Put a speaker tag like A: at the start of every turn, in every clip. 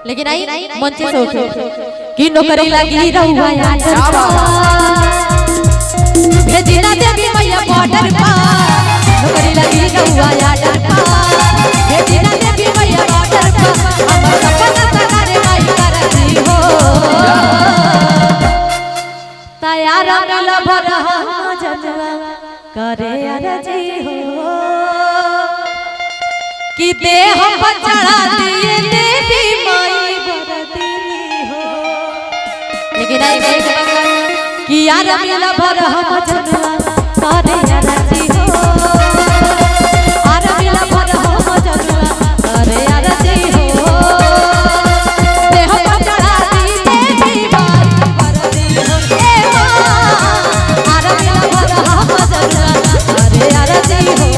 A: लेकिन आई मंच से उठो कि नौकरी लगी रहुआ यार भेजना देवी मैया बॉर्डर पर नौकरी लगी रहुआ यार भेजना देवी मैया बॉर्डर पर हम सपना सगारे माई करती हो तैयार मिला भर हम जनवा करे अरजी हो कि देह पर चढ़ा दिए देवी माई बरती हो लेकिन आई कि यार मिला भर हम जनवा करे अरजी हो यार मिला भर हम जनवा करे अरजी हो देह पर चढ़ा दिए देवी माई बरती हो ए मां यार मिला भर हम जनवा करे अरजी हो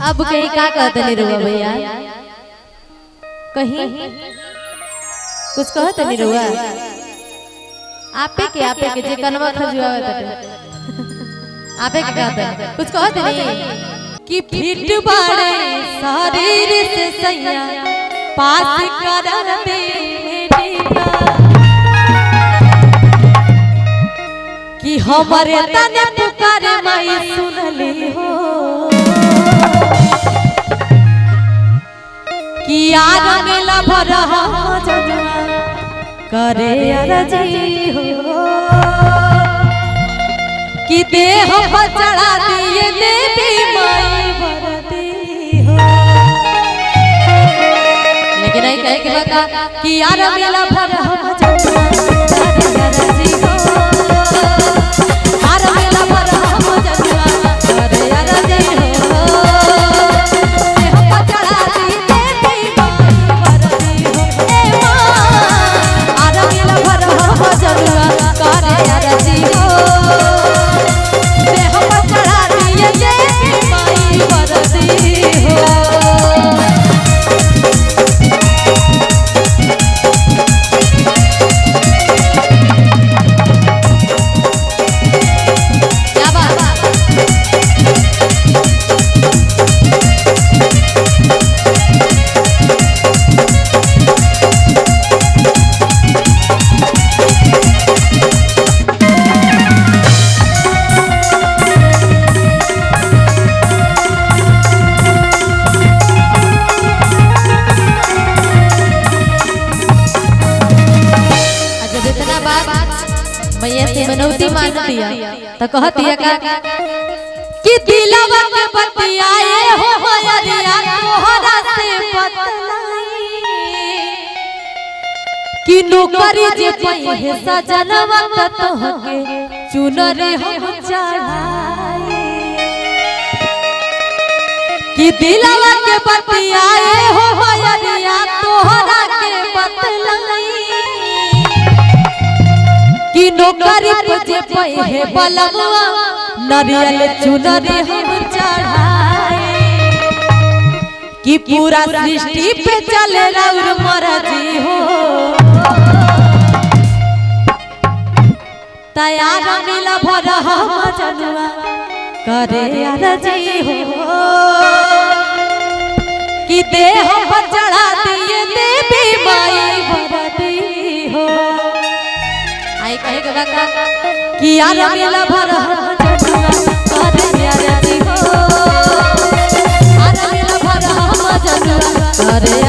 A: अब कहीं का कहते नहीं रुआ भैया कहीं कुछ कहते नहीं रुआ आपे के जे कनवा खजुआ आपे के कहते कुछ कहते नहीं कि फिट बाड़े शरीर से सैया पास कर दे कि हमारे तने पुकारे माई सुनली हो कि यार मिला भर हम जनवा करे अरजी हो कि देह पर चढ़ा दिए देवी माई बरती हो लेकिन आई कहे के बता कि यार मिला भर हम जनवा करे अरजी हो यार मिला भर हम जनवा करे अरजी हो मैया से मनौती मान दिया तो कहती है का कि दिलवा के बतियाए हो मयरिया तोहरा से बतलाई कि नौकरी जे पई सजनवा त तोहके चुनरे हम चढ़ाई कि दिलवा के बतियाए हो मयरिया तोहरा के बतलाई कि नौकरी जे पई बलवा नरियल चुनरी हम चढ़ाए कि पूरा सृष्टि पे चले रउर मरजी हो तैयार मिला भर हम जनवा करे अरजी हो कि देह पर चढ़ा दिए देवी माई बरती हो आई कहे के बता कि यार मिला भर हम जनवा करे अरजी हो यार मिला भर हम जनवा करे